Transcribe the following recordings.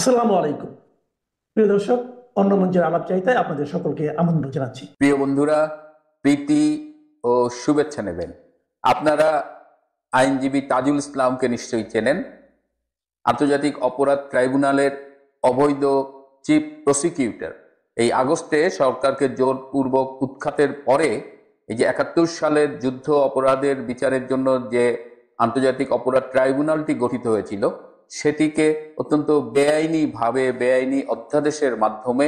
আসসালামু আলাইকুম। প্রিয় দর্শক, অন্য মঞ্চের আলাপ চাইতায় আপনাদের সকলকে আমন্ত্রণ জানাচ্ছি। প্রিয় বন্ধুরা, প্রীতি ও শুভেচ্ছা নেবেন। আপনারা আইনজীবী তাজুল ইসলামকে নিশ্চয়ই চেনেন। আন্তর্জাতিক অপরাধ ট্রাইব্যুনালের অবৈধ চিফ প্রসিকিউটর। এই আগস্টে সরকারকে জোরপূর্বক উৎখাতের পরে এই যে 71 সালের যুদ্ধ অপরাধের বিচারের জন্য যে আন্তর্জাতিক অপরাধ ট্রাইব্যুনালটি গঠিত হয়েছিল, সেটিকে অত্যন্ত বেআইনি অধ্যাদেশের মাধ্যমে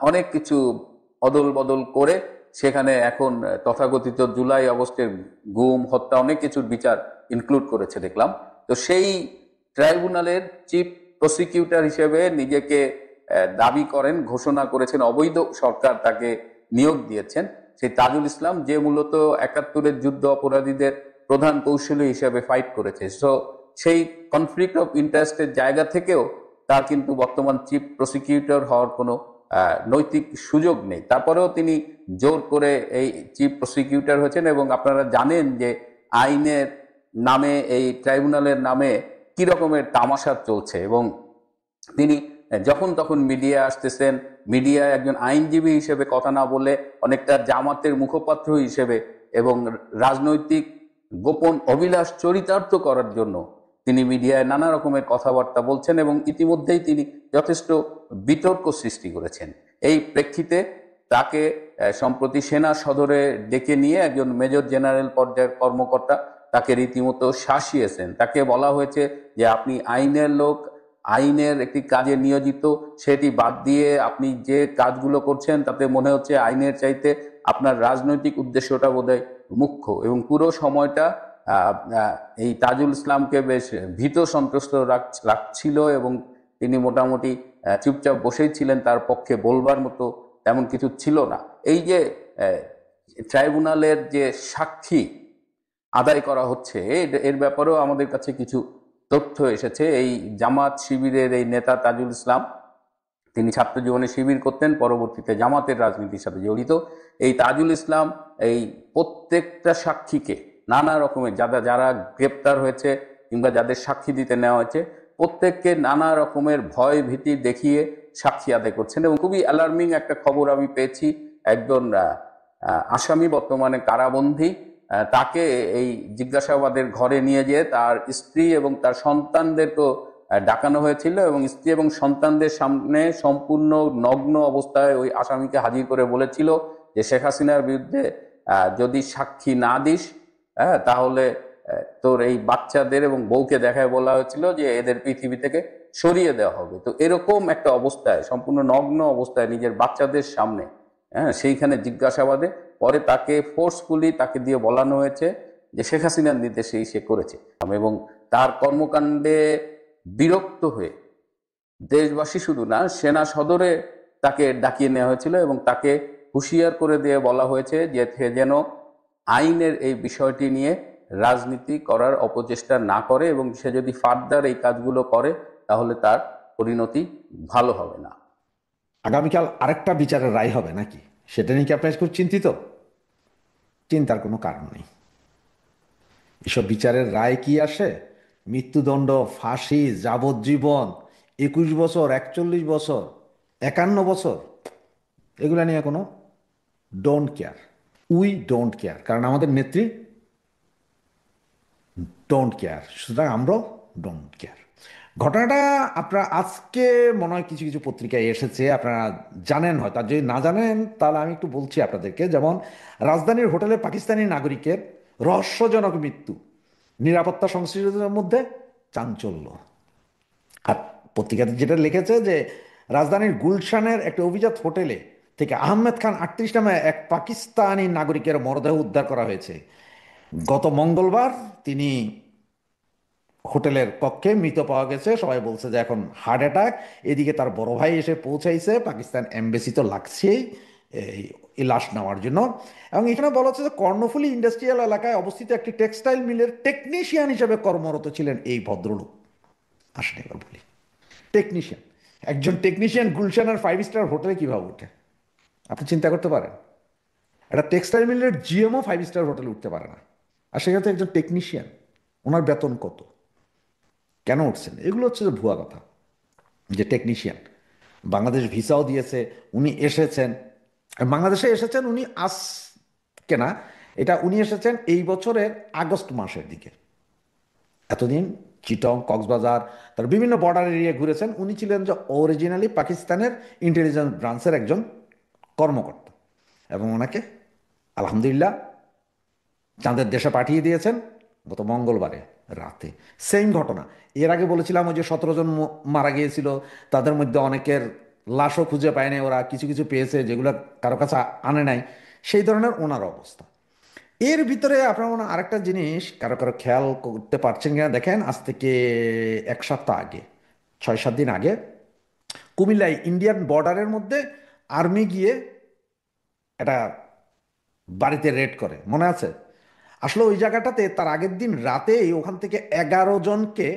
অনেক কিছু অদল বদল করে সেখানে এখন তথাকথিত জুলাই আগস্টের গুম হত্যা অনেক কিছুর বিচার ইনক্লুড করেছে দেখলাম। তো সেই ট্রাইব্যুনালের চিফ প্রসিকিউটর হিসেবে নিজেকে দাবি করেন, ঘোষণা করেছেন, অবৈধ সরকার তাকে নিয়োগ দিয়েছেন সেই তাজুল ইসলাম, যে মূলত 71-এর যুদ্ধ অপরাধীদের প্রধান কৌশলী হিসেবে ফাইট করেছে। সো সেই কনফ্লিক্ট অফ ইন্টারেস্টের জায়গা থেকেও তার কিন্তু বর্তমান চিফ প্রসিকিউটর হওয়ার কোনো নৈতিক সুযোগ নেই। তারপরেও তিনি জোর করে এই চিফ প্রসিকিউটর হয়েছেন। এবং আপনারা জানেন যে আইনের নামে, এই ট্রাইব্যুনালের নামে কি রকমের তামাশা চলছে। এবং তিনি যখন তখন মিডিয়া আসতেছেন, মিডিয়ায় একজন আইনজীবী হিসেবে কথা না বলে অনেকটা জামাতের মুখপাত্র হিসেবে এবং রাজনৈতিক গোপন অভিলাষ চরিতার্থ করার জন্য তিনি মিডিয়ায় নানা রকমের কথাবার্তা বলছেন এবং ইতিমধ্যেই তিনি যথেষ্ট বিতর্ক সৃষ্টি করেছেন। এই প্রেক্ষিতে তাকে সম্প্রতি সেনা সদরে ডেকে নিয়ে একজন মেজর জেনারেল পর্যায়ের কর্মকর্তা তাকে রীতিমতো শাসিয়েছেন। তাকে বলা হয়েছে যে আপনি আইনের লোক, আইনের একটি কাজে নিয়োজিত, সেটি বাদ দিয়ে আপনি যে কাজগুলো করছেন তাতে মনে হচ্ছে আইনের চাইতে আপনার রাজনৈতিক উদ্দেশ্যটা বোধহয় মুখ্য। এবং পুরো সময়টা এই তাজুল ইসলামকে বেশ ভীত সন্ত্রস্ত রাখছিল এবং তিনি মোটামুটি চুপচাপ বসেই ছিলেন, তার পক্ষে বলবার মতো তেমন কিছু ছিল না। এই যে ট্রাইব্যুনালের যে সাক্ষী আদায় করা হচ্ছে, এর ব্যাপারেও আমাদের কাছে কিছু তথ্য এসেছে। এই জামাত শিবিরের এই নেতা তাজুল ইসলাম, তিনি ছাত্র জীবনে শিবির করতেন, পরবর্তীতে জামাতের রাজনীতির সাথে জড়িত। এই তাজুল ইসলাম এই প্রত্যেকটা সাক্ষীকে নানা রকমের, যারা গ্রেপ্তার হয়েছে কিংবা যাদের সাক্ষী দিতে নেওয়া হয়েছে, প্রত্যেককে নানা রকমের ভয় ভীতি দেখিয়ে সাক্ষী আদায় করছেন। এবং খুবই অ্যালার্মিং একটা খবর আমি পেয়েছি। একজন আসামি বর্তমানে কারাবন্দী, তাকে এই জিজ্ঞাসাবাদের ঘরে নিয়ে যেয়ে তার স্ত্রী এবং তার সন্তানদেরকেও ডাকানো হয়েছিল এবং স্ত্রী এবং সন্তানদের সামনে সম্পূর্ণ নগ্ন অবস্থায় ওই আসামিকে হাজির করে বলেছিল যে শেখ হাসিনার বিরুদ্ধে যদি সাক্ষী না দিস, তাহলে তোর এই বাচ্চাদের এবং বউকে দেখায় বলা হয়েছিল যে এদের পৃথিবী থেকে সরিয়ে দেওয়া হবে। তো এরকম একটা অবস্থায়, সম্পূর্ণ নগ্ন অবস্থায় নিজের বাচ্চাদের সামনে, সেইখানে জিজ্ঞাসাবাদে পরে তাকে ফোর্সফুলি তাকে দিয়ে বলানো হয়েছে যে শেখ হাসিনার নির্দেশেই সে করেছে। এবং তার কর্মকাণ্ডে বিরক্ত হয়ে দেশবাসী শুধু না, সেনা সদরে তাকে ডাকিয়ে নেওয়া হয়েছিল এবং তাকে হুঁশিয়ার করে দিয়ে বলা হয়েছে যে সে যেন আইনের এই বিষয়টি নিয়ে রাজনীতি করার অপচেষ্টা না করে এবং সে যদি ফার্দার এই কাজগুলো করে তাহলে তার পরিণতি ভালো হবে না। আগামীকাল আরেকটা বিচারের রায় হবে নাকি, সেটা নিয়ে কি আপনার খুব চিন্তিত? চিন্তার কোনো কারণ নেই। এসব বিচারের রায় কি আসে? মৃত্যুদণ্ড, ফাঁসি, যাবজ্জীবন, 21 বছর, 41 বছর, 51 বছর, এগুলো নিয়ে কোনো don't care. We don't care, কারণ আমাদের নেত্রী ডোন্ট কেয়ার, সুতরাং আমরাও ডোন্ট কেয়ার। ঘটনাটা আপনারা আজকে মনে হয় কিছু কিছু পত্রিকায় এসেছে, আপনারা জানেন হয়তো, আর যদি না জানেন তাহলে আমি একটু বলছি আপনাদেরকে। যেমন রাজধানীর হোটেলে পাকিস্তানি নাগরিকের রহস্যজনক মৃত্যু, নিরাপত্তা সংশ্লিষ্টদের মধ্যে চাঞ্চল্য। আর পত্রিকাতে যেটা লিখেছে যে রাজধানীর গুলশানের একটা অভিজাত হোটেলে থেকে আহমেদ খান 38 নামে এক পাকিস্তানি নাগরিকের মরদেহ উদ্ধার করা হয়েছে। গত মঙ্গলবার তিনি হোটেলের কক্ষে মৃত পাওয়া গেছে। সবাই বলছে যে এখন হার্ট অ্যাটাক। এদিকে তার বড় ভাই এসে পৌঁছাইছে, পাকিস্তান এমবেসি তো লাগছেই এই লাশ নেওয়ার জন্য। এবং এখানে বলা হচ্ছে যে কর্ণফুলী ইন্ডাস্ট্রিয়াল এলাকায় অবস্থিত একটি টেক্সটাইল মিলের টেকনিশিয়ান হিসেবে কর্মরত ছিলেন এই ভদ্রলোক। আসেন এবার বলি, টেকনিশিয়ান, একজন টেকনিশিয়ান গুলশানের 5 স্টার হোটেলে কিভাবে উঠে? আপনি চিন্তা করতে পারেন? একটা টেক্সটাইল মিলের জিএমও 5 স্টার হোটেলে উঠতে পারে না, আর সেক্ষেত্রে একজন টেকনিশিয়ান, ওনার বেতন কত, কেন উঠছেন? এগুলো হচ্ছে যে ভুয়া কথা। যে টেকনিশিয়ান, বাংলাদেশ ভিসাও দিয়েছে, উনি এসেছেন। আর বাংলাদেশে এসেছেন উনি আজকে না, এটা উনি এসেছেন এই বছরের আগস্ট মাসের দিকে। এতদিন চিটং, কক্সবাজার, তার বিভিন্ন বর্ডার এরিয়া ঘুরেছেন। উনি ছিলেন যে অরিজিনালি পাকিস্তানের ইন্টেলিজেন্স ব্রাঞ্চের একজন কর্মকর্তা, এবং ওনাকে আলহামদুলিল্লাহ চাঁদের দেশে পাঠিয়ে দিয়েছেন গত মঙ্গলবারে রাতে। সেম ঘটনা এর আগে বলেছিলাম, ওই যে 17 জন মারা গিয়েছিল, তাদের মধ্যে অনেকের লাশও খুঁজে পায়নি, ওরা কিছু কিছু পেয়েছে যেগুলো কারো কাছে আনে নাই। সেই ধরনের ওনার অবস্থা। এর ভিতরে আপনার মনে হয় আরেকটা জিনিস কারো কারো খেয়াল করতে পারছেন কিনা দেখেন, আজ থেকে 1 সপ্তাহ আগে, 6-7 দিন আগে কুমিল্লায় ইন্ডিয়ান বর্ডারের মধ্যে আর্মি গিয়ে একটা বাড়িতে রেড করে, মনে আছে? আসলে ওই জায়গাটাতে তার আগের দিন রাতেই ওখান থেকে 11 জনকে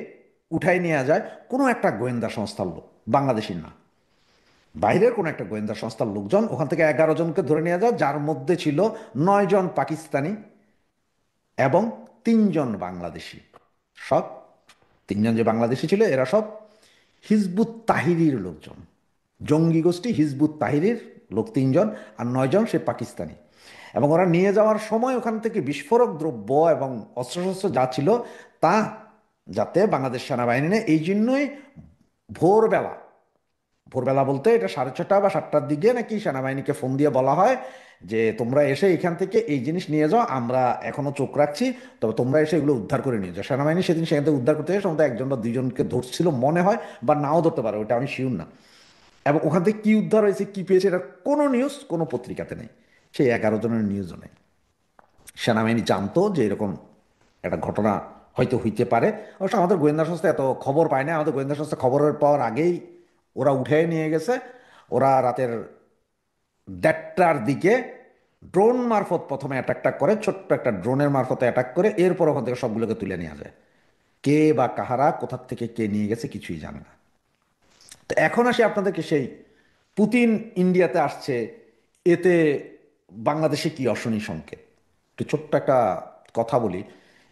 উঠাই নিয়ে যায় কোনো একটা গোয়েন্দা সংস্থার লোক, বাংলাদেশির না, বাইরের কোনো একটা গোয়েন্দা সংস্থার লোকজন ওখান থেকে 11 জনকে ধরে নিয়ে যায়, যার মধ্যে ছিল 9 জন পাকিস্তানি এবং 3 জন বাংলাদেশি। সব 3 জন যে বাংলাদেশি ছিল এরা সব হিজবুত তাহিরির লোকজন, জঙ্গি গোষ্ঠী হিজবুত তাহিরির লোক 3 জন, আর 9 জন সে পাকিস্তানি। এবং ওরা নিয়ে যাওয়ার সময় ওখান থেকে বিস্ফোরক দ্রব্য এবং অস্ত্রশস্ত্র যা ছিল তা যাতে বাংলাদেশ সেনাবাহিনী নেয়, এই জন্যই ভোরবেলা, ভোরবেলা বলতে এটা 6:30 বা 7টার দিকে নাকি সেনাবাহিনীকে ফোন দিয়ে বলা হয় যে তোমরা এসে এখান থেকে এই জিনিস নিয়ে যাও, আমরা এখনো চোখ রাখছি, তবে তোমরা এসে এগুলো উদ্ধার করে নিয়ে যাও। সেনাবাহিনী সেদিন সেখান থেকে উদ্ধার করতে গিয়ে সম্ভবত 1 জন বা 2 জনকে ধরছিল মনে হয়, বা নাও ধরতে পারে, ওটা আমি শিওর না। এবং ওখান থেকে কি উদ্ধার হয়েছে, কি পেয়েছে, এটা কোনো নিউজ কোনো পত্রিকাতে নেই, সেই 11 জনের নিউজও নেই। সেনাবাহিনী জানতো যে এরকম একটা ঘটনা হয়তো হইতে পারে। অবশ্য আমাদের গোয়েন্দা সংস্থা এত খবর পায় না, আমাদের গোয়েন্দা সংস্থা খবরের পাওয়ার আগেই ওরা উঠে নিয়ে গেছে। ওরা রাতের 1:30টার দিকে ড্রোন মারফত প্রথমে অ্যাটাকটা করে, ছোট্ট একটা ড্রোনের মারফতে অ্যাটাক করে, এরপর ওখান থেকে সবগুলোকে তুলে নেওয়া যায়। কে বা কাহারা কোথার থেকে কে নিয়ে গেছে কিছুই জানে না। তো এখন আসি আপনাদেরকে সেই পুতিন ইন্ডিয়াতে আসছে, এতে বাংলাদেশে কি অশনি সংকেত, একটু ছোট্ট একটা কথা বলি।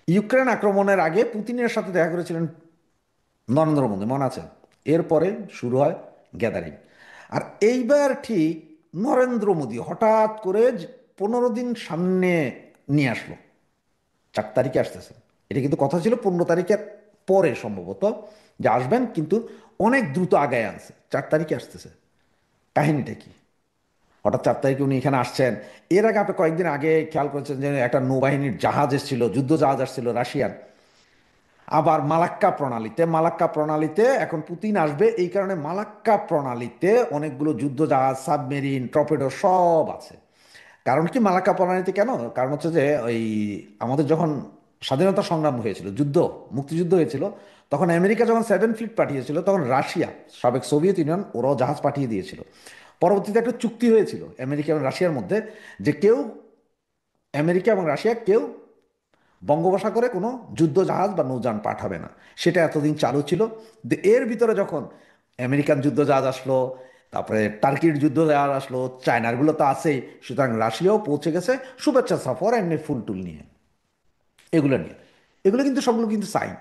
ইউক্রেন আক্রমণের আগে পুতিনের সাথে দেখা করেছিলেন নরেন্দ্র মোদী, মনে আছে? এরপরে শুরু হয় গ্যাদারিং। আর এইবার ঠিক নরেন্দ্র মোদী হঠাৎ করে 15 দিন সামনে নিয়ে আসলো, 4 তারিখে আসতেছে। এটা কিন্তু কথা ছিল 15 তারিখের পরে সম্ভবত যে আসবেন, কিন্তু অনেক দ্রুত আগায় আনছে, 4 তারিখে আসতেছে। কাহিনীটা কি? হঠাৎ 4 তারিখে উনি এখানে আসছেন। এর আগে আপনি কয়েকদিন আগে খেয়াল করেছেন যে একটা নৌবাহিনীর জাহাজ এসেছিল, যুদ্ধ জাহাজ আসছিল রাশিয়ান। আবার মালাক্কা প্রণালীতে এখন পুতিন আসবে, এই কারণে মালাক্কা প্রণালীতে অনেকগুলো যুদ্ধ জাহাজ, সাবমেরিন, টর্পেডো সব আছে। কারণ কি মালাক্কা প্রণালীতে কেন? কারণ হচ্ছে যে ওই আমাদের যখন স্বাধীনতা সংগ্রাম হয়েছিল, মুক্তিযুদ্ধ হয়েছিল, তখন আমেরিকা যখন 7 ফ্লিট পাঠিয়েছিল, তখন রাশিয়া, সাবেক সোভিয়েত ইউনিয়ন, ওরাও জাহাজ পাঠিয়ে দিয়েছিল। পরবর্তীতে একটা চুক্তি হয়েছিল আমেরিকা এবং রাশিয়ার মধ্যে, যে আমেরিকা এবং রাশিয়া কেউ বঙ্গোপসাগরে কোনো যুদ্ধ জাহাজ বা নৌযান পাঠাবে না। সেটা এতদিন চালু ছিল। এর ভিতরে যখন আমেরিকান যুদ্ধ জাহাজ আসলো, তারপরে টার্কির যুদ্ধ জাহাজ আসলো, চায়নারগুলো তো আছেই, সুতরাং রাশিয়াও পৌঁছে গেছে শুভেচ্ছা সফর এমনি ফুল টুল নিয়ে, এগুলো নিয়ে। এগুলো কিন্তু সবগুলো কিন্তু সাইন।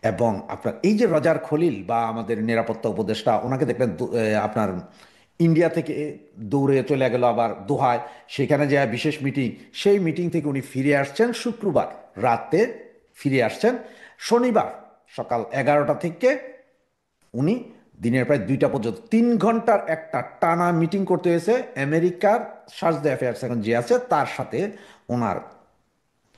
এবং আপনার এই যে রজার খলিল বা আমাদের নিরাপত্তা উপদেষ্টা, ওনাকে দেখলেন আপনার ইন্ডিয়া থেকে দৌড়ে চলে গেল আবার দোহায়, সেখানে যে বিশেষ মিটিং, সেই মিটিং থেকে উনি ফিরে আসছেন শুক্রবার রাতে, ফিরে আসছেন শনিবার সকাল 11টা থেকে উনি দিনের প্রায় 2টা পর্যন্ত 3 ঘন্টার একটা টানা মিটিং করতে হয়েছে আমেরিকার সার্চ দ্য অ্যাফেয়ার্স এখন যে আছে তার সাথে। ওনার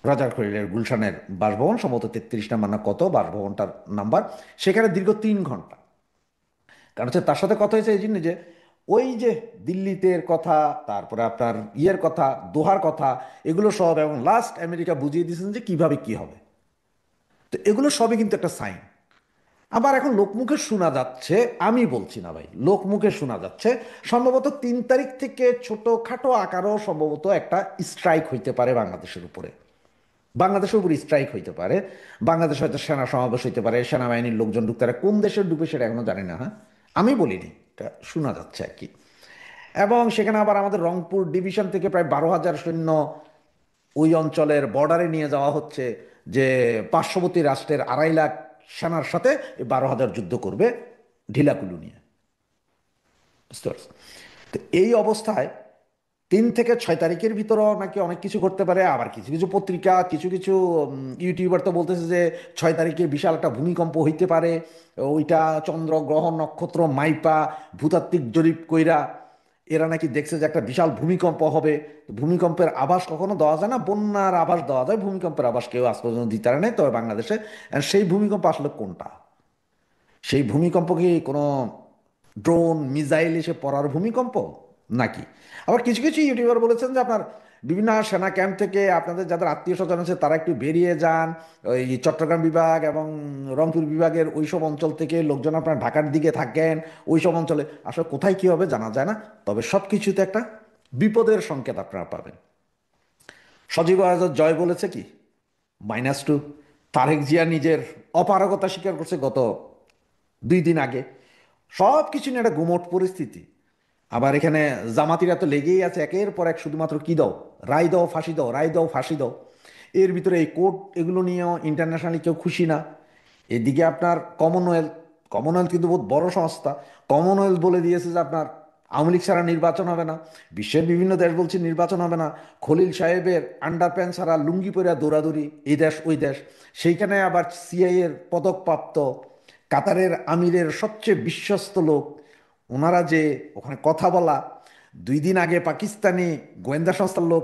রাজার খলিলের গুলশানের বাসভবন, সম্ভবত 33 নম্বর না কত বাসভবনটার নাম্বার, সেখানে দীর্ঘ 3 ঘন্টা। কারণ হচ্ছে তার সাথে কথা হয়েছে এই জন্য যে ওই যে দিল্লিতে এর কথা, তারপরে আপনার ইয়ের কথা, দোহার কথা, এগুলো সব, এবং লাস্ট আমেরিকা বুঝিয়ে দিয়েছেন যে কিভাবে কি হবে। তো এগুলো সবই কিন্তু একটা সাইন। আবার এখন লোকমুখে শোনা যাচ্ছে, আমি বলছি না ভাই, লোকমুখে শোনা যাচ্ছে সম্ভবত 3 তারিখ থেকে ছোটখাটো আকারও সম্ভবত একটা স্ট্রাইক হইতে পারে বাংলাদেশের উপরে, বাংলাদেশের উপর স্ট্রাইক হইতে পারে। বাংলাদেশ হয়তো সেনা সমাবেশ হইতে পারে, সেনাবাহিনীর লোকজন ঢুকতে পারে, কোন দেশের ঢুকে সেটা এখনো জানি না, হ্যাঁ, আমি বলিনি, এটা শোনা যাচ্ছে আর কি। এবং সেখানে আবার আমাদের রংপুর ডিভিশন থেকে প্রায় 12,000 সৈন্য ওই অঞ্চলের বর্ডারে নিয়ে যাওয়া হচ্ছে, যে পার্শ্ববর্তী রাষ্ট্রের 2.5 লাখ সেনার সাথে এই 12,000 যুদ্ধ করবে। ঢিলাকুলু নিয়ে, বুঝতে পারছেন? তো এই অবস্থায় 3 থেকে 6 তারিখের ভিতরও নাকি অনেক কিছু করতে পারে। আবার কিছু কিছু পত্রিকা, কিছু কিছু ইউটিউবার তো বলতেছে যে 6 তারিখে বিশাল একটা ভূমিকম্প হইতে পারে, ওইটা চন্দ্র গ্রহ নক্ষত্র মাইপা ভূতাত্ত্বিক জরিপ কইরা এরা নাকি দেখছে যে একটা বিশাল ভূমিকম্প হবে। ভূমিকম্পের আভাস কখনো দেওয়া যায় না, বন্যার আভাস দেওয়া যায়, ভূমিকম্পের আভাস কেউ আজ পর্যন্ত দিতে পারে নাই তবে বাংলাদেশে। আর সেই ভূমিকম্প আসলে কোনটা? সেই ভূমিকম্প কি কোনো ড্রোন মিসাইল এসে পড়ার ভূমিকম্প নাকি? আবার কিছু কিছু ইউটিউবার বলেছেন যে আপনার বিভিন্ন সেনা ক্যাম্প থেকে আপনাদের যাদের আত্মীয় স্বজন আছে তারা একটু বেরিয়ে যান, ওই চট্টগ্রাম বিভাগ এবং রংপুর বিভাগের ওইসব অঞ্চল থেকে লোকজন আপনার ঢাকার দিকে থাকেন। ওইসব অঞ্চলে আসলে কোথায় কী হবে জানা যায় না, তবে সব কিছুতে একটা বিপদের সংকেত আপনারা পাবেন। সজীব আয়োজক জয় বলেছে কি -2। তারেক জিয়া নিজের অপারগতা স্বীকার করছে গত 2 দিন আগে। সব কিছু নিয়ে একটা গুমোট পরিস্থিতি। আবার এখানে জামাতিরা তো লেগেই আছে একের পর এক, শুধুমাত্র কি দাও, রায় দাও, ফাঁসি দাও, রায় দাও, ফাঁসি দাও। এর ভিতরে এই কোর্ট এগুলো নিয়েও ইন্টারন্যাশনালি কেউ খুশি না। এদিকে আপনার কমনওয়েলথ, কমনওয়েলথ কিন্তু বহুত বড় সংস্থা। কমনওয়েলথ বলে দিয়েছে যে আপনার আওয়ামী লীগ ছাড়া নির্বাচন হবে না। বিশ্বের বিভিন্ন দেশ বলছে নির্বাচন হবে না। খলিল সাহেবের আন্ডার প্যান্ট ছাড়া লুঙ্গি পরে দৌড়াদৌড়ি এই দেশ ওই দেশ। সেইখানে আবার সিআইএ এর পদকপ্রাপ্ত কাতারের আমিরের সবচেয়ে বিশ্বস্ত লোক, ওনারা যে ওখানে কথা বলা, 2 দিন আগে পাকিস্তানি গোয়েন্দা সংস্থার লোক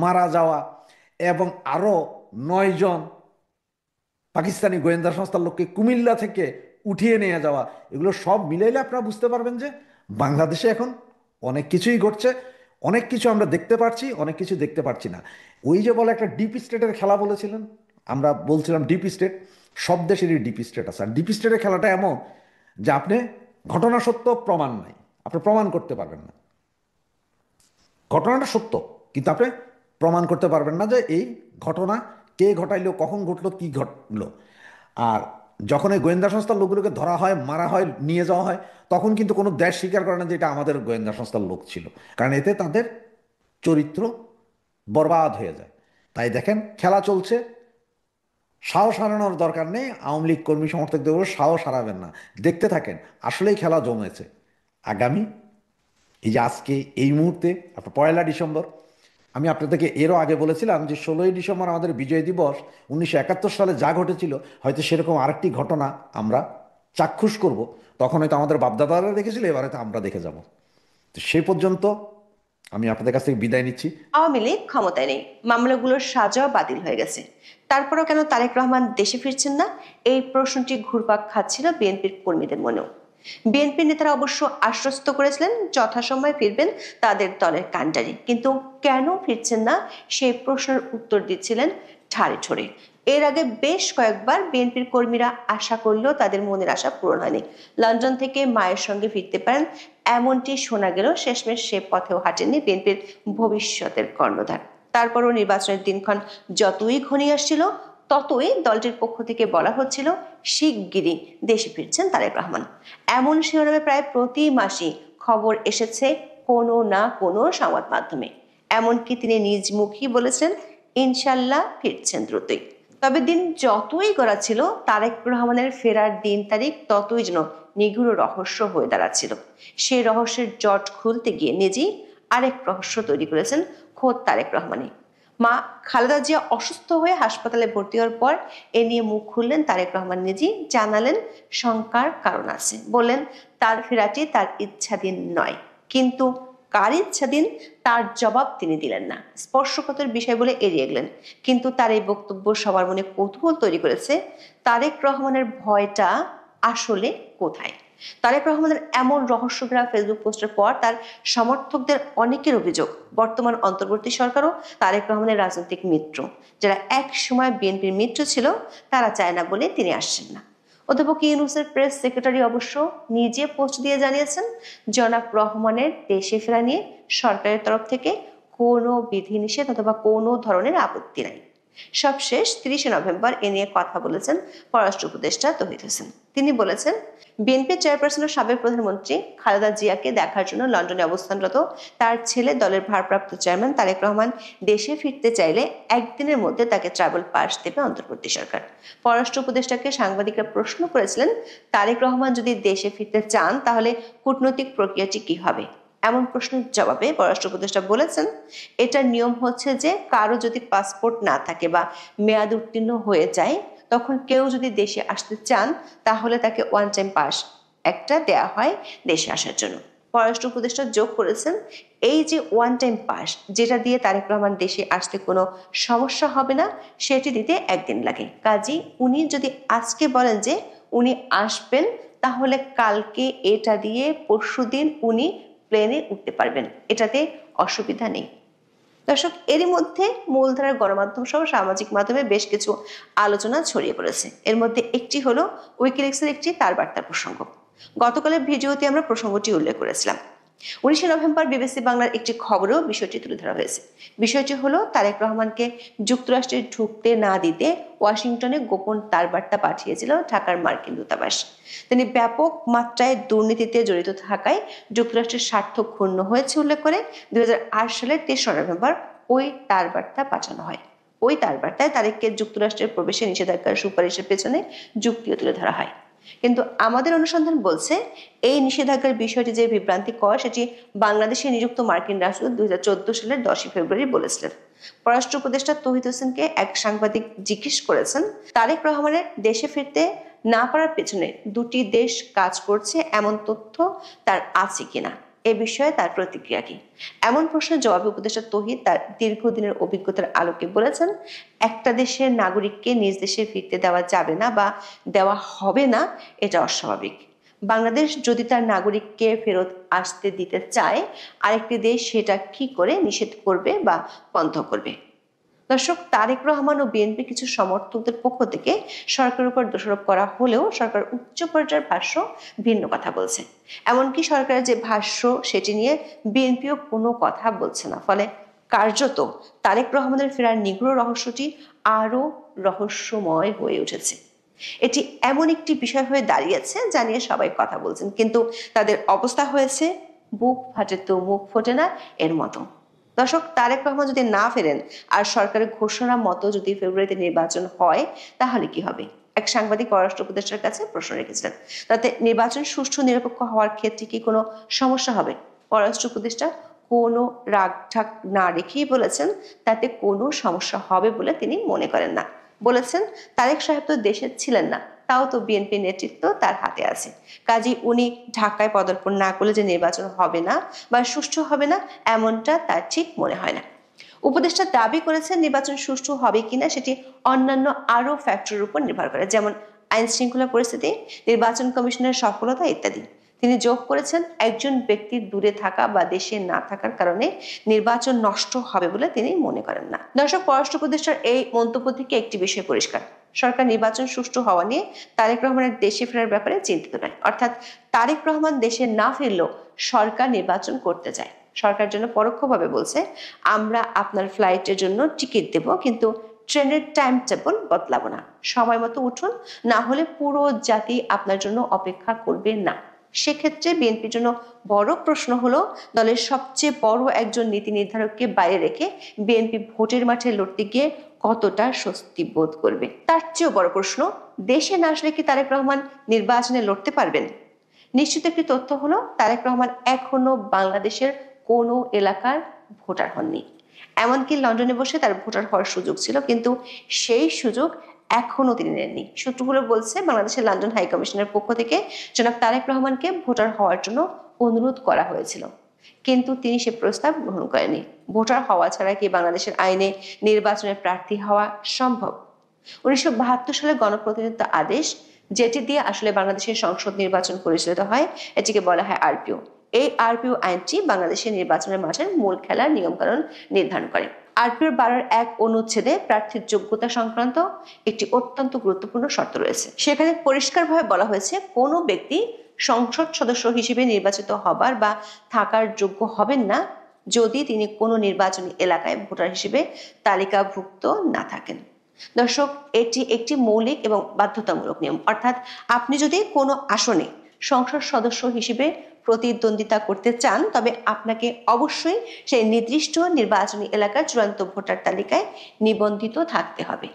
মারা যাওয়া এবং আরও 9 জন পাকিস্তানি গোয়েন্দা সংস্থার লোককে কুমিল্লা থেকে উঠিয়ে নিয়ে যাওয়া, এগুলো সব মিলাইলে আপনারা বুঝতে পারবেন যে বাংলাদেশে এখন অনেক কিছুই ঘটছে। অনেক কিছু আমরা দেখতে পাচ্ছি, অনেক কিছু দেখতে পাচ্ছি না। ওই যে বলে একটা ডিপ স্টেটের খেলা বলেছিলেন, আমরা বলছিলাম ডিপ স্টেট, সব দেশেরই ডিপ স্টেট আছে। আর ডিপ স্টেটের খেলাটা এমন যে আপনি ঘটনা সত্য, প্রমাণ নাই, আপনি প্রমাণ করতে পারবেন না। ঘটনাটা সত্য কিন্তু আপনি প্রমাণ করতে পারবেন না যে এই ঘটনা কে ঘটাইলো, কখন ঘটলো, কি ঘটলো। আর যখন এই গোয়েন্দা সংস্থার লোকগুলোকে ধরা হয়, মারা হয়, নিয়ে যাওয়া হয়, তখন কিন্তু কোনো দেশ স্বীকার করে না যে এটা আমাদের গোয়েন্দা সংস্থার লোক ছিল, কারণ এতে তাদের চরিত্র বরবাদ হয়ে যায়। তাই দেখেন খেলা চলছে, সাহস হারানোর দরকার নেই। আওয়ামী লীগ কর্মী সমর্থকদের উপর সাহস হারাবেন না, দেখতে থাকেন। আসলেই খেলা জমেছে। আগামী এই যে আজকে এই মুহূর্তে আপনার 1লা ডিসেম্বর, আমি আপনাদেরকে এরও আগে বলেছিলাম যে 16ই ডিসেম্বর আমাদের বিজয় দিবস। 1971 সালে যা ঘটেছিল হয়তো সেরকম আরেকটি ঘটনা আমরা চাক্ষুষ করব। তখন হয়তো আমাদের বাপদাদারা দেখেছিল, এবার হয়তো আমরা দেখে যাব। তো সেই পর্যন্ত আমি আপনাদের কাছ থেকে বিদায় নিচ্ছি। আওয়ামী লীগ ক্ষমতায় নেই, মামলাগুলোর সাজা বাতিল হয়ে গেছে, তারপরও কেন তারেক রহমান দেশে ফিরছেন না? এই প্রশ্নটি ঘুরপাক খাচ্ছিল বিএনপির কর্মীদের মনেও। বিএনপি নেতারা অবশ্য আশ্বস্ত করেছিলেন যথাসময়ে ফিরবেন তাদের দলের কাণ্ডারি, কিন্তু কেন ফিরছেন না সেই প্রশ্নের উত্তর দিচ্ছিলেন ঠাড়ে ঠোড়ে। এর আগে বেশ কয়েকবার বিএনপির কর্মীরা আশা করলেও তাদের মনের আশা পূরণ হয়নি। লন্ডন থেকে মায়ের সঙ্গে ফিরতে পারেন এমনটি শোনা গেলেও শেষমেশ সে পথেও হাঁটেননি বিএনপির ভবিষ্যতের কর্ণধার। তারপরও নির্বাচনের দিনক্ষণ যতই ঘনিয়ে আসছিল ততই দলটির পক্ষ থেকে বলা হচ্ছিল শিগগিরই দেশে ফিরছেন তারেক রহমান। এমন শিরোনামে প্রায় প্রতি মাসই খবর এসেছে কোনো না কোনো সংবাদ মাধ্যমে। এমনকি তিনি নিজ মুখেই বলেছেন ইনশাল্লাহ ফিরছেন দ্রুতই। তবে দিন যতই গড়াচ্ছিল তারেক রহমানের ফেরার দিন তারিখ ততই যেন নিগূঢ় রহস্য হয়ে দাঁড়াচ্ছিল। সেই রহস্যের জট খুলতে গিয়ে নিজেই আরেক রহস্য তৈরি করেছেন খোদ তারেক রহমানই। মা খালেদা জিয়া অসুস্থ হয়ে হাসপাতালে ভর্তি হওয়ার পর এ নিয়ে মুখ খুললেন তারেক রহমান নিজেই, জানালেন শঙ্কার কারণ আছে। বললেন তার ফেরাটি তার ইচ্ছাধীন নয়, কিন্তু কার ইচ্ছাধীন তার জবাব তিনি দিলেন না। স্পর্শকাতর বিষয় বলে এড়িয়ে গেলেন। কিন্তু তার এই বক্তব্য সবার মনে কৌতূহল তৈরি করেছে, তারেক রহমানের ভয়টা আসলে কোথায়? তারেক রহমানের এমন রহস্যঘেরা ফেসবুক পোস্টের পর তার সমর্থকদের অনেকের অভিযোগ বর্তমান অন্তর্বর্তী সরকারও তারেক রহমানের রাজনৈতিক মিত্র। যারা এক সময় বিএনপির মিত্র ছিল তারা চায় না বলে তিনি আসছেন না। অধ্যাপক ইউনূসের প্রেস সেক্রেটারি অবশ্য নিজে পোস্ট দিয়ে জানিয়েছেন জনাব রহমানের দেশে ফেরা নিয়ে সরকারের তরফ থেকে কোনো বিধিনিষেধ অথবা কোনো ধরনের আপত্তি নাই। সবশেষ 30 নভেম্বর এ নিয়ে কথা বলেছেন পররাষ্ট্র উপদেষ্টা তৌহিদ হোসেন। তিনি বলেছেন, বিএনপি চেয়ারপারসন ও সাবেক প্রধানমন্ত্রী খালেদা জিয়াকে দেখার জন্য লন্ডনে অবস্থানরত তার ছেলে দলের ভারপ্রাপ্ত চেয়ারম্যান তারেক রহমান দেশে ফিরতে চাইলে একদিনের মধ্যে তাকে ট্রাভেল পাস দেবে অন্তর্বর্তী সরকার। পররাষ্ট্র উপদেষ্টাকে সাংবাদিকরা প্রশ্ন করেছিলেন, তারেক রহমান যদি দেশে ফিরতে চান তাহলে কূটনৈতিক প্রক্রিয়াটি কি হবে? এমন প্রশ্নের জবাবে পররাষ্ট্র উপদেষ্টা বলেছেন, এটার নিয়ম হচ্ছে যে কারো যদি পাসপোর্ট না থাকে বা মেয়াদ উত্তীর্ণ হয়ে যায়, তখন কেউ যদি দেশে আসতে চান তাহলে তাকে ওয়ান টাইম পাস একটা দেয়া হয় দেশে আসার জন্য। পররাষ্ট্র উপদেষ্টা যোগ করেছেন, এই যে ওয়ান টাইম পাস যেটা দিয়ে তারেক রহমান দেশে আসতে কোনো সমস্যা হবে না, সেটি দিতে একদিন লাগে। কাজী উনি যদি আজকে বলেন যে উনি আসবেন, তাহলে কালকে এটা দিয়ে পরশুদিন উনি প্লেনে উঠতে পারবেন, এটাতে অসুবিধা নেই। দর্শক, এরই মধ্যে মূলধারার গণমাধ্যম সহ সামাজিক মাধ্যমে বেশ কিছু আলোচনা ছড়িয়ে পড়েছে। এর মধ্যে একটি হলো উইকিলিক্সের একটি তার বার্তার প্রসঙ্গ। গতকালের ভিডিওতে আমরা প্রসঙ্গটি উল্লেখ করেছিলাম। 19 নভেম্বর বিবিসি বাংলার একটি খবরেও বিষয়টি তুলে ধরা হয়েছে। বিষয়টি হলো, তারেক রহমানকে যুক্তরাষ্ট্রে ঢুকতে না দিতে ওয়াশিংটনে গোপন তার বার্তা পাঠিয়েছিল ঢাকার মার্কিন দূতাবাস। তিনি ব্যাপক মাত্রায় দুর্নীতিতে জড়িত থাকায় যুক্তরাষ্ট্রের স্বার্থ ক্ষুণ্ণ হয়েছে উল্লেখ করে 2008 সালের 23 নভেম্বর ওই তার বার্তা পাঠানো হয়। ওই তার বার্তায় তারেককে যুক্তরাষ্ট্রের প্রবেশে নিষেধাজ্ঞার সুপারিশের পেছনে যুক্তিও তুলে ধরা হয়। কিন্তু আমাদের অনুসন্ধান বলছে, এই নিষেধাজ্ঞার বিষয়টি যে বিভ্রান্তিকর সেটি বাংলাদেশে নিযুক্ত মার্কিন রাষ্ট্রদূত 2014 সালের 10 ফেব্রুয়ারি বলেছিলেন। পররাষ্ট্র উপদেষ্টা তৌহিদ হোসেনকে এক সাংবাদিক জিজ্ঞেস করেছেন, তারেক রহমানের দেশে ফিরতে না পারার পেছনে দুটি দেশ কাজ করছে এমন তথ্য তার আছে কিনা, এ বিষয়ে তার প্রতিক্রিয়া কি? এমন প্রশ্নের জবাবে উপদেষ্টা তৌহিদ তার দীর্ঘদিনের অভিজ্ঞতার আলোকে বলেছেন, একটা দেশের নাগরিককে নিজ দেশে ফিরতে দেওয়া যাবে না বা দেওয়া হবে না, এটা অস্বাভাবিক। বাংলাদেশ যদি তার নাগরিককে ফেরত আসতে দিতে চায়, আরেকটি দেশ সেটা কি করে নিষেধ করবে বা বন্ধ করবে? দর্শক, তারেক রহমান ও বিএনপি কিছু সমর্থকদের পক্ষ থেকে সরকারের উপর দোষারোপ করা হলেও সরকার উচ্চ পর্যায়ের ভাষ্য ভিন্ন কথা বলছে। এমনকি সরকারের যে ভাষ্য সেটি নিয়ে বিএনপিও কোনো কথা বলছে না। ফলে কার্যত তারেক রহমানের ফেরার নিগূঢ় রহস্যটি আরো রহস্যময় হয়ে উঠেছে। এটি এমন একটি বিষয় হয়ে দাঁড়িয়েছে যা নিয়ে সবাই কথা বলছেন, কিন্তু তাদের অবস্থা হয়েছে বুক ফাটে তো মুখ ফোটে না এর মতো। দর্শক, তারেক রহমান যদি না ফেরেন আর সরকারের ঘোষণা মতো যদি ফেব্রুয়ারিতে নির্বাচন হয়, তাহলে কি হবে? এক সাংবাদিক পররাষ্ট্র উপদেষ্টার কাছে প্রশ্ন রেখেছিলেন, তাতে নির্বাচন সুষ্ঠু নিরপেক্ষ হওয়ার ক্ষেত্রে কি কোনো সমস্যা হবে? পররাষ্ট্র উপদেষ্টা কোনো রাগঢাক না রেখেই বলেছেন, তাতে কোনো সমস্যা হবে বলে তিনি মনে করেন না। বলেছেন, তারেক সাহেব তো দেশে ছিলেন না, তাও তো বিএনপি নেতৃত্ব তার হাতে আছে। কাজী উনি ঢাকায় পদার্পণ না করলে যে নির্বাচন হবে না বা সুষ্ঠু হবে না, এমনটা তার ঠিক মনে হয় না। উপদেষ্টা দাবি করেছেন, নির্বাচন সুষ্ঠু হবে কিনা সেটি অন্যান্য আরো ফ্যাক্টরের উপর নির্ভর করে, যেমন আইন শৃঙ্খলা পরিস্থিতি, নির্বাচন কমিশনের সফলতা ইত্যাদি। তিনি যোগ করেছেন, একজন ব্যক্তির দূরে থাকা বা দেশে না থাকার কারণে নির্বাচন নষ্ট হবে বলে তিনি মনে করেন না। দর্শক, পররাষ্ট্র উপদেষ্টার এই মন্তব্য থেকে একটি বিষয় পরিষ্কার, সরকার নির্বাচন সুষ্ঠু হওয়া নিয়ে তারেক রহমানের দেশে ফেরার ব্যাপারে চিন্তিত নয়। অর্থাৎ তারেক রহমান দেশে না ফিরলেও সরকার নির্বাচন করতে চায়। সরকার জন্য পরোক্ষভাবে বলছে, আমরা আপনার ফ্লাইটের জন্য টিকিট দেব, কিন্তু ট্রেনের টাইম টেবল বদলাবো না, সময় মতো উঠুন, না হলে পুরো জাতি আপনার জন্য অপেক্ষা করবে না। সেক্ষেত্রে বিএনপির জন্য বড় প্রশ্ন হলো, দলের সবচেয়ে বড় একজন নীতি নির্ধারককে বাইরে রেখে বিএনপি ভোটের মাঠে লড়তে গিয়ে কতটা স্বস্তি বোধ করবে। তার চেয়েও বড় প্রশ্ন, দেশে না আসলে কি তারেক রহমান নির্বাচনে লড়তে পারবেন? নিশ্চিত একটি তথ্য হলো, তারেক রহমান এখনো বাংলাদেশের কোনো এলাকার ভোটার হননি। এমনকি লন্ডনে বসে তার ভোটার হওয়ার সুযোগ ছিল, কিন্তু সেই সুযোগ এখনো তিনি নেননি। সূত্রগুলো বলছে, বাংলাদেশের লন্ডন হাই কমিশনের পক্ষ থেকে জনাব তারেক রহমানকে ভোটার হওয়ার জন্য অনুরোধ করা হয়েছিল, কিন্তু তিনি সে প্রস্তাব গ্রহণ করেননি। ভোটার হওয়া ছাড়া কি বাংলাদেশের আইনে নির্বাচনের প্রার্থী হওয়া সম্ভব? 1972 সালে গণপ্রতিনিধিত্ব আদেশ, যেটি দিয়ে আসলে বাংলাদেশের সংসদ নির্বাচন পরিচালিত হয়, এটিকে বলা হয় আরপিও। এই আরপিও আইনটি বাংলাদেশের নির্বাচনের মাঠের মূল খেলার নিয়মকানুন নির্ধারণ করে। আরপিওর 12 অনুচ্ছেদে প্রার্থীর যোগ্যতা সংক্রান্ত একটি অত্যন্ত গুরুত্বপূর্ণ শর্ত রয়েছে। সেখানে পরিষ্কারভাবে বলা হয়েছে, কোনো ব্যক্তি সংসদ সদস্য হিসেবে নির্বাচিত হবার বা থাকার যোগ্য হবেন না যদি তিনি কোনো নির্বাচনী এলাকায় ভোটার হিসেবে তালিকাভুক্ত না থাকেন। দর্শক, এটি একটি মৌলিক এবং বাধ্যতামূলক নিয়ম, অর্থাৎ আপনি যদি কোনো আসনে সংসদ সদস্য হিসেবে প্রতিদ্বন্দ্বিতা করতে চান তবে আপনাকে অবশ্যই সেই নির্দিষ্ট নির্বাচনী এলাকার চূড়ান্ত ভোটার তালিকায় নিবন্ধিত থাকতে হবে।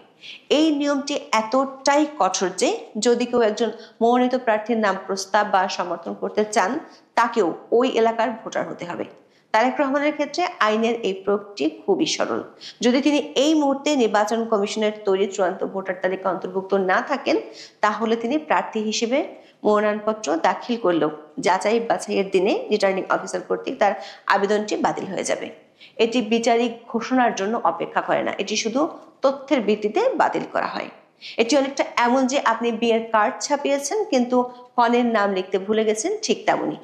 এই নিয়মটি এতটাই কঠোর যে যদি কেউ একজন মনোনীত প্রার্থীর নাম প্রস্তাব বা সমর্থন করতে চান তাকেও ওই এলাকার ভোটার হতে হবে। তারেক রহমানের ক্ষেত্রে আইনের এই প্রয়োগটি খুবই সরল। যদি তিনি এই মুহূর্তে নির্বাচন কমিশনের তৈরি চূড়ান্ত ভোটার তালিকা অন্তর্ভুক্ত না থাকেন তাহলে তিনি প্রার্থী হিসেবে মনোনয়নপত্র দাখিল করলেও যাচাই বাছাইয়ের দিনে রিটার্নিং অফিসার কর্তৃক তার আবেদনটি বাতিল হয়ে যাবে। এটি বিচারিক ঘোষণার জন্য অপেক্ষা করে না, এটি শুধু তথ্যের ভিত্তিতে বাতিল করা হয়। এটি অনেকটা এমন যে আপনি বিয়ের কার্ড ছাপিয়েছেন কিন্তু কনের নাম লিখতে ভুলে গেছেন, ঠিক তেমনই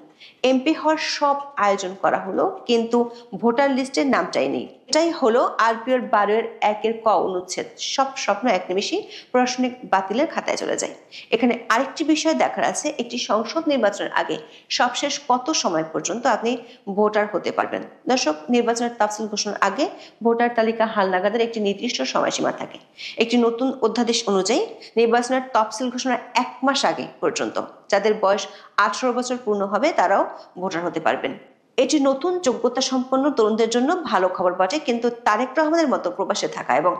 এমপি হওয়ার সব আয়োজন করা হলো কিন্তু ভোটার লিস্টের নামটাই নেই। এটাই হলো আরপিওর 12-1 ক অনুচ্ছেদ। সব স্বপ্ন এক নিমেষেই প্রশাসনিক বাতিলের খাতায় চলে যায়। এখানে আরেকটি বিষয় দেখার আছে, একটি সংসদ নির্বাচনের আগে সবশেষ কত সময় পর্যন্ত আপনি ভোটার হতে পারবেন। দর্শক, নির্বাচনের তাফসিল ঘোষণার আগে ভোটার তালিকা হালনাগাদের একটি নির্দিষ্ট সময়সীমা থাকে। একটি নতুন অধ্যাদেশ অনুযায়ী নির্বাচনের তফসিল ঘোষণার 1 মাস আগে পর্যন্ত যাদের বয়স 18 বছর পূর্ণ হবে তারাও ভোটার হতে পারবেন। এটি নতুন যোগ্যতা সম্পন্ন তরুণদের জন্য ভালো খবর বটে, কিন্তু তারেক রহমানের মতো প্রবাসে থাকা এবং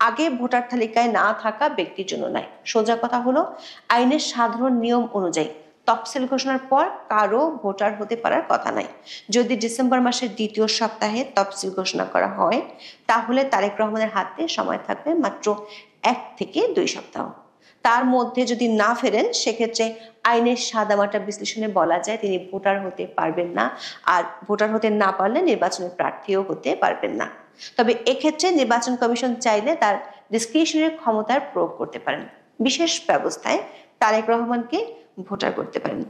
আগে ভোটার তালিকায় না থাকা ব্যক্তির জন্য নয়। সোজা কথা হলো, আইনের সাধারণ নিয়ম অনুযায়ী তফসিল ঘোষণার পর কারো ভোটার হতে পারার কথা নাই। যদি ডিসেম্বর মাসের 2য় সপ্তাহে তফসিল ঘোষণা করা হয় তাহলে তারেক রহমানের হাতে সময় থাকবে মাত্র 1 থেকে 2 সপ্তাহ। তার মধ্যে যদি না ফেরেন সেক্ষেত্রে আইনের সাদামাটা বিশ্লেষণে বলা যায় তিনি ভোটার হতে পারবেন না, আর ভোটার হতে না পারলে নির্বাচনের প্রার্থীও হতে পারবেন না। তবে এক্ষেত্রে নির্বাচন কমিশন চাইলে তার ডিসক্রিশনারি ক্ষমতার প্রয়োগ করতে পারেন। বিশেষ ব্যবস্থায় তারেক রহমানকে ভোটার করতে পারেন।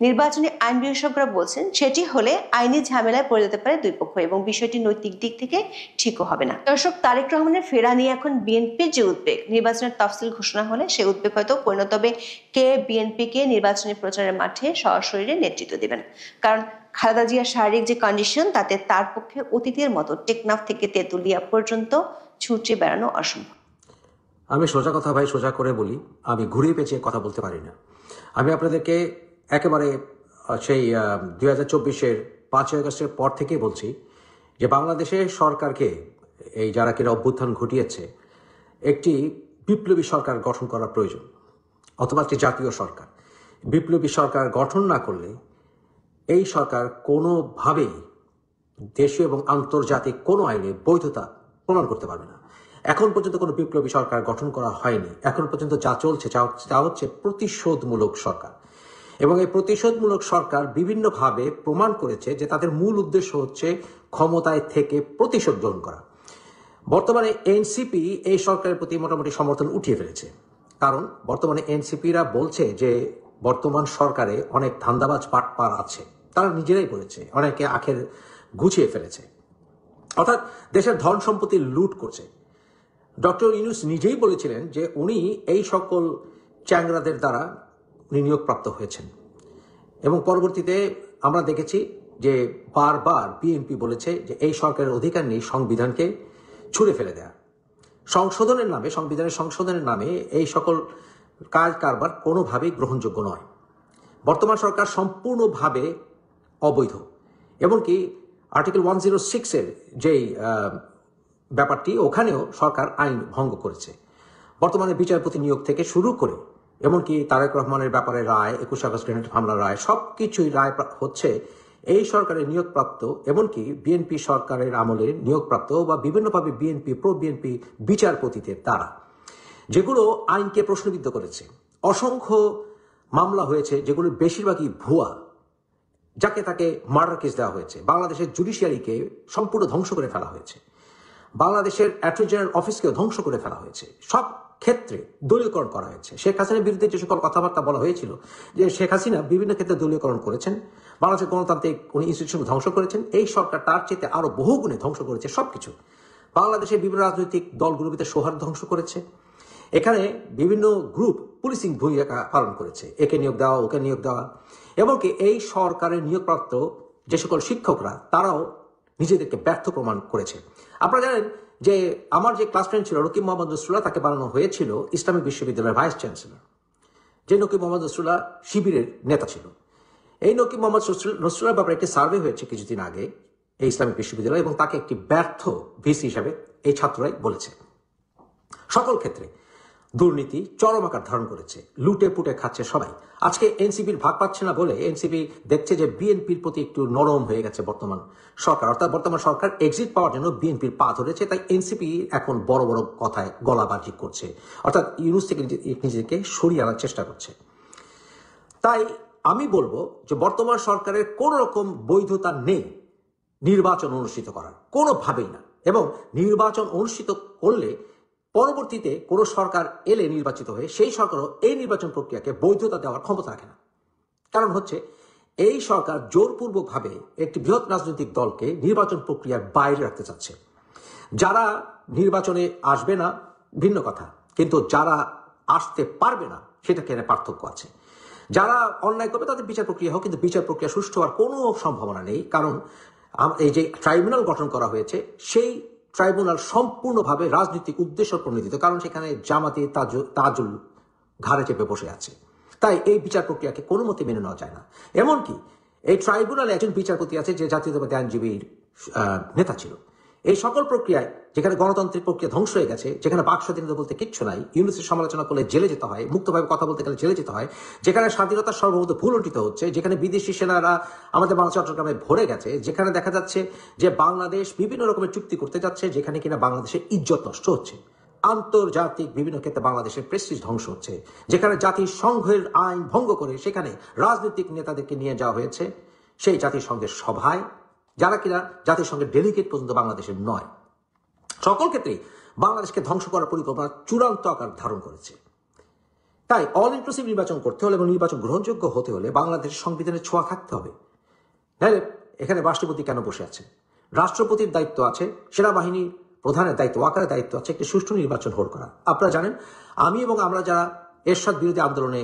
নির্বাচনী আইন বিশেষজ্ঞরা বলছেন সেটি হলে আইনি ঝামেলায় পড়ে যেতে পারে 2 পক্ষ এবং বিষয়টি নৈতিক দিক থেকে ঠিকও হবে না। দর্শক, তারেক রহমানের ফেরা নিয়ে এখন বিএনপির যে উদ্বেগ, নির্বাচনের তফসিল ঘোষণা হলে সেই উদ্বেগ হয়তো পরিণত হবে কে বিএনপিকে নির্বাচনী প্রচারের মাঠে সশরীরে নেতৃত্ব দেবেন। কারণ খালেদা জিয়ার শারীরিক যে কন্ডিশন তাতে তার পক্ষে অতীতের মতো টেকনাফ থেকে তেঁতুলিয়া পর্যন্ত ছুটে বেড়ানো অসম্ভব। আমি সোজা কথা ভাই সোজা করে বলি, আমি ঘুরিয়ে পেঁচিয়ে কথা বলতে পারি না। আমি আপনাদেরকে একেবারে সেই 2024-এর 5ই আগস্টের পর থেকেই বলছি যে বাংলাদেশের সরকারকে, এই যারা কিনা অভ্যুত্থান ঘটিয়েছে, একটি বিপ্লবী সরকার গঠন করা প্রয়োজন, অথবা একটি জাতীয় সরকার। বিপ্লবী সরকার গঠন না করলে এই সরকার কোনোভাবেই দেশীয় এবং আন্তর্জাতিক কোনো আইনে বৈধতা প্রমাণ করতে পারবে না। এখন পর্যন্ত কোনো বিপ্লবী সরকার গঠন করা হয়নি। এখন পর্যন্ত যা চলছে তা হচ্ছে প্রতিশোধমূলক সরকার, এবং এই প্রতিশোধমূলক সরকার বিভিন্নভাবে প্রমাণ করেছে যে তাদের মূল উদ্দেশ্য হচ্ছে ক্ষমতায় থেকে প্রতিশোধ গ্রহণ করা। বর্তমানে এনসিপি এই সরকারের প্রতি মোটামুটি সমর্থন উঠিয়ে ফেলেছে, কারণ বর্তমানে এনসিপিরা বলছে যে বর্তমান সরকারে অনেক ধান্দাবাজ পাটপার আছে। তারা নিজেরাই বলেছে, অনেকে আখের গুছিয়ে ফেলেছে, অর্থাৎ দেশের ধন সম্পত্তি লুট করছে। ডক্টর ইউনূস নিজেই বলেছিলেন যে উনি এই সকল চ্যাংরাদের দ্বারা নিয়োগপ্রাপ্ত হয়েছেন, এবং পরবর্তীতে আমরা দেখেছি যে বারবার বিএনপি বলেছে যে এই সরকারের অধিকার নেই সংবিধানকে ছুঁড়ে ফেলে দেয়া। সংশোধনের নামে, সংবিধানের সংশোধনের নামে এই সকল কাজ কারবার কোনোভাবেই গ্রহণযোগ্য নয়। বর্তমান সরকার সম্পূর্ণভাবে অবৈধ, এমনকি আর্টিকেল 106-এর যেই ব্যাপারটি, ওখানেও সরকার আইন ভঙ্গ করেছে। বর্তমানে বিচারপতি নিয়োগ থেকে শুরু করে এমনকি তারেক রহমানের ব্যাপারে রায়, 21 আগস্ট গ্রেনেড হামলার রায়, সবকিছুই রায় হচ্ছে এই সরকারের নিয়োগপ্রাপ্ত, এমনকি বিএনপি সরকারের আমলে নিয়োগপ্রাপ্ত বা বিভিন্নভাবে বিএনপি প্রো বিএনপি বিচারপতিদের দ্বারা, যেগুলো আইনকে প্রশ্নবিদ্ধ করেছে। অসংখ্য মামলা হয়েছে যেগুলো বেশিরভাগই ভুয়া, যাকে তাকে মার্ডার কেস দেওয়া হয়েছে। বাংলাদেশের জুডিশিয়ারিকে সম্পূর্ণ ধ্বংস করে ফেলা হয়েছে, বাংলাদেশের অ্যাটর্নি জেনারেল অফিসকেও ধ্বংস করে ফেলা হয়েছে। সব ক্ষেত্রে দলীয়করণ করা হয়েছে। শেখ হাসিনার বিরুদ্ধে যে সকল কথাবার্তা বলা হয়েছিল যে শেখ হাসিনা বিভিন্ন ক্ষেত্রে দলীয়করণ করেছেন, বাংলাদেশের গণতান্ত্রিক উনি ইনস্টিটিউশন ধ্বংস করেছেন, এই সরকার তার চেয়ে আরো বহুগুণে ধ্বংস করেছে সবকিছু। বাংলাদেশের বিভিন্ন রাজনৈতিক দলগুলোতে সৌহার্দ্য ধ্বংস করেছে। এখানে বিভিন্ন গ্রুপ পুলিশিং ভূমিকা পালন করেছে, একে নিয়োগ দেওয়া, ওকে নিয়োগ দেওয়া। এমনকি এই সরকারের নিয়োগপ্রাপ্ত যে সকল শিক্ষকরা, তারাও নিজেদেরকে ব্যর্থ প্রমাণ করেছে। আপনারা জানেন যে আমার যে ক্লাস ফ্রেন্ড ছিল নকিব মোহাম্মদ নসরুল্লাহ, তাকে বানানো হয়েছিল ইসলামিক বিশ্ববিদ্যালয়ের ভাইস চ্যান্সেলর। যে নকিব মোহাম্মদ নসরুল্লাহ শিবিরের নেতা ছিল। এই নকিব মোহাম্মদ নসরুল্লাহর ব্যাপারে একটি সার্ভে হয়েছে কিছুদিন আগে এই ইসলামিক বিশ্ববিদ্যালয়, এবং তাকে একটি ব্যর্থ ভিসি হিসাবে এই ছাত্ররাই বলেছে। সকল ক্ষেত্রে দুর্নীতি চরম আকার ধারণ করেছে, লুটে পুটে খাচ্ছে সবাই। আজকে এনসিপির ভাগ পাচ্ছে না বলে এনসিপি দেখছে যে বিএনপির প্রতি একটু নরম হয়ে গেছে বর্তমান সরকার, অর্থাৎ বর্তমান সরকার এক্সিট পাওয়ার জন্য বিএনপির পা ধরেছে। তাই এনসিপি এখন বড় বড় কথায় গলাবাজি করছে, অর্থাৎ ইউনুস থেকে নিজেকে সরিয়ে আনার চেষ্টা করছে। তাই আমি বলবো যে বর্তমান সরকারের কোনো রকম বৈধতা নেই নির্বাচন অনুষ্ঠিত করার, কোনোভাবেই না। এবং নির্বাচন অনুষ্ঠিত করলে পরবর্তীতে কোনো সরকার এলে নির্বাচিত হয়ে, সেই সরকারও এই নির্বাচন প্রক্রিয়াকে বৈধতা দেওয়ার ক্ষমতা রাখে না। কারণ হচ্ছে এই সরকার জোরপূর্বকভাবে একটি বৃহৎ রাজনৈতিক দলকে নির্বাচন প্রক্রিয়ার বাইরে রাখতে চাচ্ছে। যারা নির্বাচনে আসবে না ভিন্ন কথা, কিন্তু যারা আসতে পারবে না সেটাকে পার্থক্য আছে। যারা অন্যায় করবে তাদের বিচার প্রক্রিয়া হোক, কিন্তু বিচার প্রক্রিয়া সুষ্ঠু হওয়ার কোনো সম্ভাবনা নেই। কারণ এই যে ট্রাইব্যুনাল গঠন করা হয়েছে, সেই ট্রাইব্যুনাল সম্পূর্ণভাবে রাজনৈতিক উদ্দেশ্য প্রণোদিত, কারণ সেখানে জামাতি তাজুল ঘাড়ে চেপে বসে আছে। তাই এই বিচার প্রক্রিয়াকে কোনো মতে মেনে নেওয়া যায় না। এমনকি এই ট্রাইব্যুনালে একজন বিচারপতি আছে যে জাতীয়তাবাদী আইনজীবীর নেতা ছিল। এই সকল প্রক্রিয়ায় যেখানে গণতান্ত্রিক প্রক্রিয়া ধ্বংস হয়ে গেছে, যেখানে বাক স্বাধীনতা বলতে কিচ্ছু নাই, ইউনিসের সমালোচনা করলে জেলে যেতে হয়, মুক্তভাবে কথা বলতে গেলে জেলে যেতে হয়, যেখানে স্বাধীনতার সর্বমত ভুলুণ্ঠিত হচ্ছে, যেখানে বিদেশি সেনারা আমাদের বাংলা চট্টগ্রামে ভরে গেছে, যেখানে দেখা যাচ্ছে যে বাংলাদেশ বিভিন্ন রকমের চুক্তি করতে যাচ্ছে, যেখানে কিনা বাংলাদেশের ইজ্জত নষ্ট হচ্ছে, আন্তর্জাতিক বিভিন্ন ক্ষেত্রে বাংলাদেশের প্রেস্টিজ ধ্বংস হচ্ছে, যেখানে জাতিসংঘের আইন ভঙ্গ করে সেখানে রাজনৈতিক নেতাদেরকে নিয়ে যাওয়া হয়েছে সেই জাতিসংঘের সভায়, যারা কিনা জাতিসংঘের ডেলিগেট পর্যন্ত বাংলাদেশের নয়। সকল ক্ষেত্রেই বাংলাদেশকে ধ্বংস করার পরিকল্পনা চূড়ান্ত আকার ধারণ করেছে। তাই অল ইনক্লুসিভ নির্বাচন করতে হলে এবং নির্বাচন গ্রহণযোগ্য হতে হলে বাংলাদেশের সংবিধানের ছোঁয়া থাকতে হবে। নাহলে এখানে রাষ্ট্রপতি কেন বসে আছে? রাষ্ট্রপতির দায়িত্ব আছে, সেনাবাহিনীর প্রধানের দায়িত্ব, ওয়াকারের দায়িত্ব আছে একটি সুষ্ঠু নির্বাচন হোল্ড করা। আপনারা জানেন আমি এবং আমরা যারা এরশাদ বিরোধী আন্দোলনে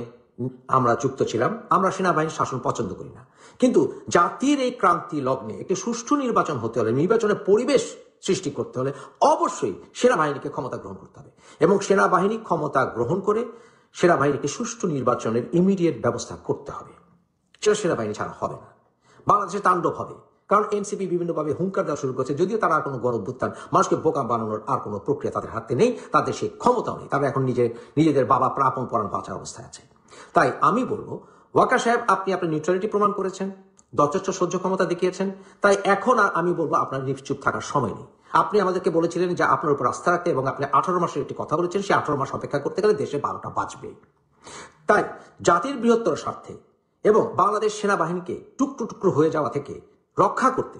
আমরা যুক্ত ছিলাম, আমরা সেনাবাহিনীর শাসন পছন্দ করি না, কিন্তু জাতির এই ক্রান্তি লগ্নে একটি সুষ্ঠু নির্বাচন হতে হলে, নির্বাচনের পরিবেশ সৃষ্টি করতে হলে অবশ্যই সেনাবাহিনীকে ক্ষমতা গ্রহণ করতে হবে, এবং সেনাবাহিনী ক্ষমতা গ্রহণ করে সেনাবাহিনীকে সুষ্ঠু নির্বাচনের ইমিডিয়েট ব্যবস্থা করতে হবে। সেটা সেনাবাহিনী ছাড়া হবে না। বাংলাদেশে তাণ্ডব হবে, কারণ এনসিপি বিভিন্নভাবে হুঙ্কার দেওয়া শুরু করেছে। যদিও তারা আর কোনো গণঅভ্যুত্থান, মানুষকে বোকা বানানোর আর কোনো প্রক্রিয়া তাদের হাতে নেই, তাদের সেই ক্ষমতাও নেই। তারা এখন নিজেদের বাবা প্রাপণ পরাণ বাঁচার অবস্থায় আছে। তাই আমি বলবো, ওয়াকার সাহেব, আপনি আপনার নিউট্রালিটি প্রমাণ করেছেন, যথেষ্ট সহ্য ক্ষমতা দেখিয়েছেন। তাই এখন আর আমি বলবো আপনার নিশ্চুপ থাকার সময় নেই। আপনি আমাদেরকে বলেছিলেন যে আপনার উপর আস্থা রাখতে, এবং আপনি 18 মাসের একটি কথা বলেছেন, সেই 18 মাস অপেক্ষা করতে গেলে দেশে 12টা বাঁচবে। তাই জাতির বৃহত্তর স্বার্থে এবং বাংলাদেশ সেনাবাহিনীকে টুকরো টুকরো হয়ে যাওয়া থেকে রক্ষা করতে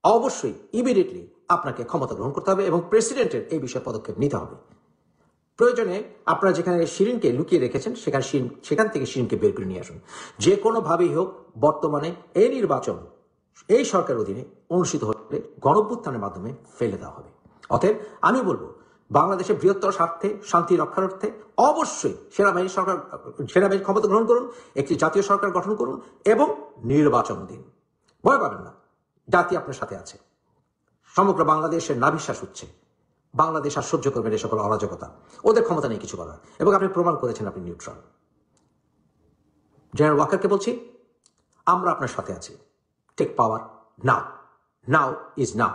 অবশ্যই ইমিডিয়েটলি আপনাকে ক্ষমতা গ্রহণ করতে হবে এবং প্রেসিডেন্টের এই বিষয়ে পদক্ষেপ নিতে হবে। প্রয়োজনে আপনারা যেখানে শিরিনকে লুকিয়ে রেখেছেন সেখান থেকে শিরিনকে বের করে নিয়ে আসুন। যে কোনোভাবেই হোক বর্তমানে এই নির্বাচন এই সরকারের অধীনে অনুষ্ঠিত হলে গণঅভ্যুত্থানের মাধ্যমে ফেলে দেওয়া হবে। অতএব আমি বলবো, বাংলাদেশের বৃহত্তর স্বার্থে, শান্তি রক্ষার অর্থে অবশ্যই সেনাবাহিনী ক্ষমতা গ্রহণ করুন, একটি জাতীয় সরকার গঠন করুন এবং নির্বাচন দিন। ভয় পাবেন না, জাতি আপনার সাথে আছে। সমগ্র বাংলাদেশের নাভিশ্বাস হচ্ছে বাংলাদেশ আর সহ্য করবেন এই সকল অরাজকতা, ওদের ক্ষমতা নেই কিছু করার, এবং আপনি প্রমাণ করেছেন আপনি নিউট্রাল। জেনারেল ওয়াকারকে বলছি, আমরা আপনার সাথে আছি। Take power now, now is now.